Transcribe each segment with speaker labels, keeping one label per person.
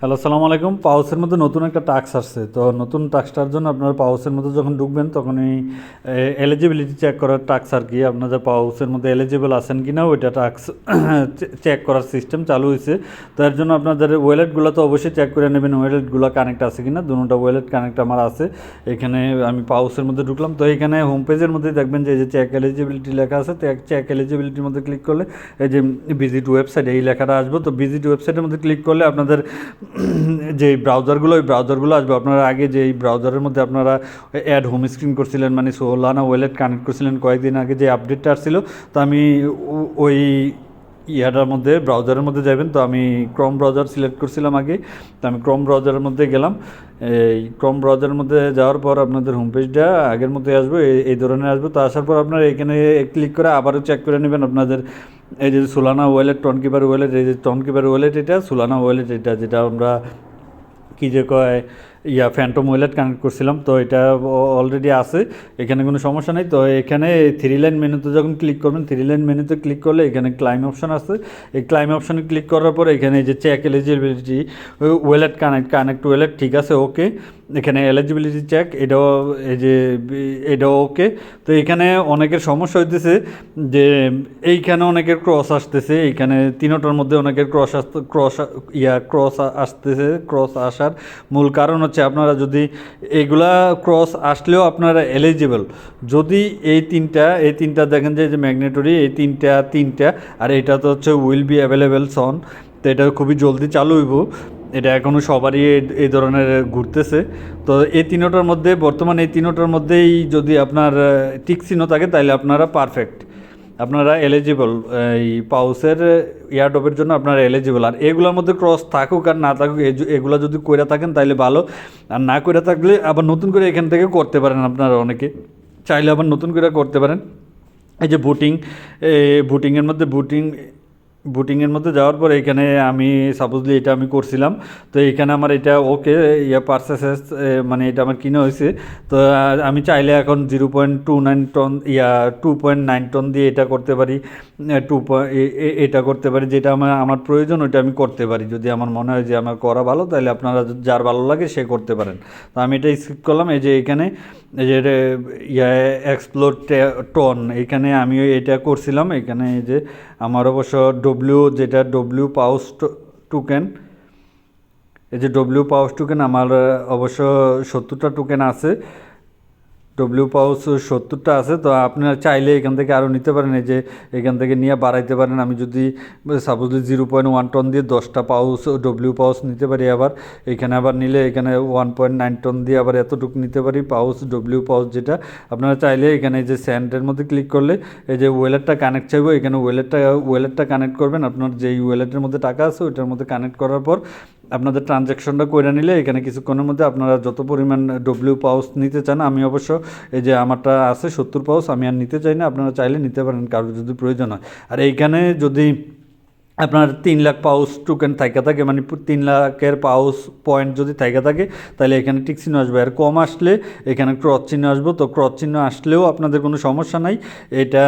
Speaker 1: Hello, আসসালামু আলাইকুম। পাউসের মধ্যে নতুন একটা টাস্ক আসছে। তো নতুন টাস্কটার জন্য আপনারা পাউসের মধ্যে যখন ঢুকবেন তখন এই এলিজিবিলিটি চেক করার টাস্ক আর কি, আপনাদের পাউসের মধ্যে এলিজিবল আছেন কি না ওইটা টাস্ক চেক করার সিস্টেম চালু হয়েছে। তো এর জন্য আপনাদের ওয়ালেটগুলো তো অবশ্যই চেক করে নেবেন, ওয়ালেটগুলো কানেক্ট আছে কি না। দুটো ওয়ালেট কানেক্ট আমার আছে। এখানে আমি পাউসের মধ্যে ঢুকলাম, তো এখানে হোম পেজের মধ্যে দেখবেন যে এই যে চেক এলিজিবিলিটি লেখা আছে। তো চেক এলিজিবিলিটির মধ্যে ক্লিক করলে এই যে ভিজিট ওয়েবসাইট এই লেখাটা আসবে। তো ভিজিট ওয়েবসাইটের মধ্যে ক্লিক করলে আপনাদের যে ব্রাউজারগুলো ওই ব্রাউজারগুলো আসবে। আপনারা আগে যে এই ব্রাউজারের মধ্যে আপনারা অ্যাড হোম স্ক্রিন করছিলেন, মানে সোলানা ওয়ালেট কানেক্ট করছিলেন কয়েকদিন আগে, যে আপডেটটা আসছিল। তো আমি ওই ইয়াটার মধ্যে ব্রাউজারের মধ্যে যাবেন। তো আমি ক্রোম ব্রাউজার সিলেক্ট করছিলাম আগে। তো আমি ক্রোম ব্রাউজারের মধ্যে গেলাম। এই ক্রোম ব্রাউজারের মধ্যে যাওয়ার পর আপনাদের হোম পেজটা আগের মধ্যে আসবে, এই ধরনের আসবে। তো আসার পর আপনারা এখানে ক্লিক করে আবারও চেক করে নেবেন আপনাদের এই যে সোলানা ওয়ালেট, টনকিপার ওয়ালেট, এই যে টনকিপার ওয়ালেট এটা, সোলানা ওয়ালেট এটা, যেটা আমরা কী যে কয় ফ্যান্টম ওয়ালেট কানেক্ট করছিলাম। তো এটা অলরেডি আছে, এখানে কোনো সমস্যা নেই। তো এখানে থ্রি লাইন মেনুতে যখন ক্লিক করবেন, থ্রি লাইন মেনুতে ক্লিক করলে এখানে ক্লাইম অপশন আছে। এই ক্লাইম অপশনে ক্লিক করার পর এখানে যে check eligibility wallet connect wallet, ঠিক আছে, ওকে। এখানে এলিজিবিলিটি চেক এটাও, এই যে এটাও ওকে। তো এখানে অনেকের সমস্যা হইতেছে যে এইখানে অনেকের ক্রস আসতেছে, এইখানে তিনোটার মধ্যে অনেকের ক্রস আসতেছে। ক্রস আসার মূল কারণ হচ্ছে আপনারা যদি এগুলা ক্রস আসলেও আপনারা এলিজিবল যদি এই তিনটা দেখেন যে ম্যাগনেটরি, এই তিনটা আর এটা তো হচ্ছে উইল বি অ্যাভেলেবেল সন। তো এটা খুবই জলদি চালু হইব, এটা এখনও সবারই এই ধরনের ঘুরতেছে। তো এই তিনোটার মধ্যে বর্তমানে এই তিনোটার মধ্যেই যদি আপনার টিক চিহ্ন থাকে তাহলে আপনারা পারফেক্ট, আপনারা এলিজিবল এই পাউসের ইয়ারডপের জন্য আপনারা এলিজিবল। আর এগুলোর মধ্যে ক্রস থাকুক আর না থাকুক, এগুলো যদি কইরা থাকেন তাহলে ভালো, আর না কইরা থাকলে আবার নতুন করে এখান থেকে করতে পারেন। আপনারা অনেকে চাইলে আবার নতুন করে করতে পারেন। এই যে বুটিংয়ের মধ্যে বুটিংয়ের মধ্যে যাওয়ার পর এখানে আমি সাপোজলি এটা আমি করছিলাম। তো এখানে আমার এটা ওকে পারচেসেস, মানে এটা আমার কিনে হয়েছে। তো আমি চাইলে এখন 0.29 টন 2.9 টন দিয়ে এটা করতে পারি, এটা করতে পারি, যেটা আমার প্রয়োজন ওইটা আমি করতে পারি। যদি আমার মনে হয় যে আমার করা ভালো, তাহলে আপনারা যার ভালো লাগে সে করতে পারেন। তো আমি এটা স্কিপ করলাম। এই যে এখানে এই যে এক্সপ্লোর টন, এখানে আমি এটা করছিলাম। এখানে এই যে আমার অবশ্য ডব্লিউ পাউস টোকেন, এই যে ডব্লিউ পাউস টোকেন আমার অবশ্য 70টা টোকেন আছে, ডব্লিউ পাউস 70টা আছে। তো আপনারা চাইলে এখান থেকে আরও নিতে পারেন, এই যে এখান থেকে নিয়ে বাড়াইতে পারেন। আমি যদি সাপোজলি 0.1 টন দিয়ে 10টা পাউস ডব্লিউ পাউস নিতে পারি, আবার এখানে আবার নিলে এখানে 1.9 টন দিয়ে আবার এতটুকু নিতে পারি পাউস ডব্লিউ পাউস, যেটা আপনারা চাইলে এখানে এই যে স্যান্ডের মধ্যে ক্লিক করলে এই যে ওয়ালেটটা কানেক্ট চাইবো, এখানে ওয়ালেটটা কানেক্ট করবেন। আপনার যেই ওয়ালেটের মধ্যে টাকা আছে ওইটার মধ্যে কানেক্ট করার পর আপনাদের ট্রানজ্যাকশনটা করে নিলে এখানে কিছুক্ষণের মধ্যে আপনারা যত পরিমাণ ডব্লিউ পাউস নিতে চান, আমি অবশ্য এই যে আমারটা আছে 70 পাউস, আমি আর নিতে চাই না, আপনারা চাইলে নিতে পারেন কারোর যদি প্রয়োজন হয়। আর এইখানে যদি আপনার 3 লাখ পাউস টোকেন থাইকা থাকে, মানে 3 লাখের পাউস পয়েন্ট যদি থাইকা থাকে, তাহলে এখানে টিক চিহ্ন আসবে। আর কম আসলে এখানে ক্রস চিহ্ন আসবে। তো ক্রস চিহ্ন আসলেও আপনাদের কোনো সমস্যা নাই। এটা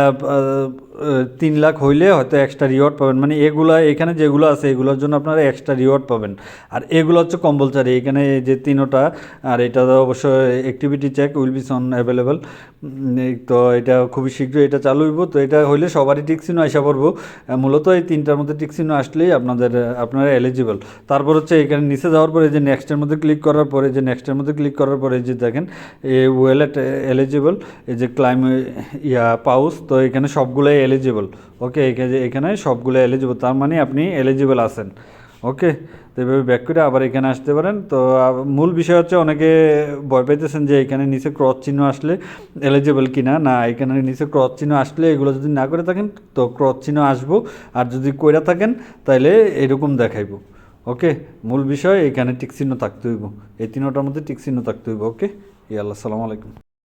Speaker 1: 3 লাখ হইলে হয়তো এক্সট্রা রিওয়ার্ড পাবেন, মানে এখানে যেগুলো আছে এগুলোর জন্য আপনারা এক্সট্রা রিওয়ার্ড পাবেন। আর এগুলো হচ্ছে কম্পালসারি, এখানে যে তিনোটা। আর এটা অবশ্য activity check will be soon available. তো এটা খুবই শীঘ্রই এটা চালু হইব। তো এটা হইলে সবারই টিক চিহ্ন আসা পড়বো। মূলত এই তিনটার মধ্যে টিক চিহ্ন আসলেই আপনারা এলিজিবল। তারপর হচ্ছে এখানে নিচে যাওয়ার পরে যে নেক্সটের মধ্যে ক্লিক করার পরে, যে দেখেন এই ওয়ালেট এলিজিবল, এই যে ক্লাইম পাউস, তো এখানে সবগুলোই এলিজিবল। ওকে, এখানে সবগুলো এলিজিবল, তার মানে আপনি এলিজিবল আছেন। ওকে, তো এভাবে ব্যাক করে আবার এখানে আসতে পারেন। তো মূল বিষয় হচ্ছে অনেকে ভয় পাইতেছেন যে এখানে নিচে ক্রস চিহ্ন আসলে এলিজিবল কিনা। না, এখানে নিচে ক্রস চিহ্ন আসলে এগুলো যদি না করে থাকেন তো ক্রস চিহ্ন আসবো, আর যদি কইরা থাকেন তাহলে এরকম দেখাইব। ওকে, মূল বিষয় এখানে টিক চিহ্ন থাকতে হইব, এই তিনটার মধ্যে টিক চিহ্ন থাকতে হইব। ওকে, আল্লাহ, আসসালামু আলাইকুম।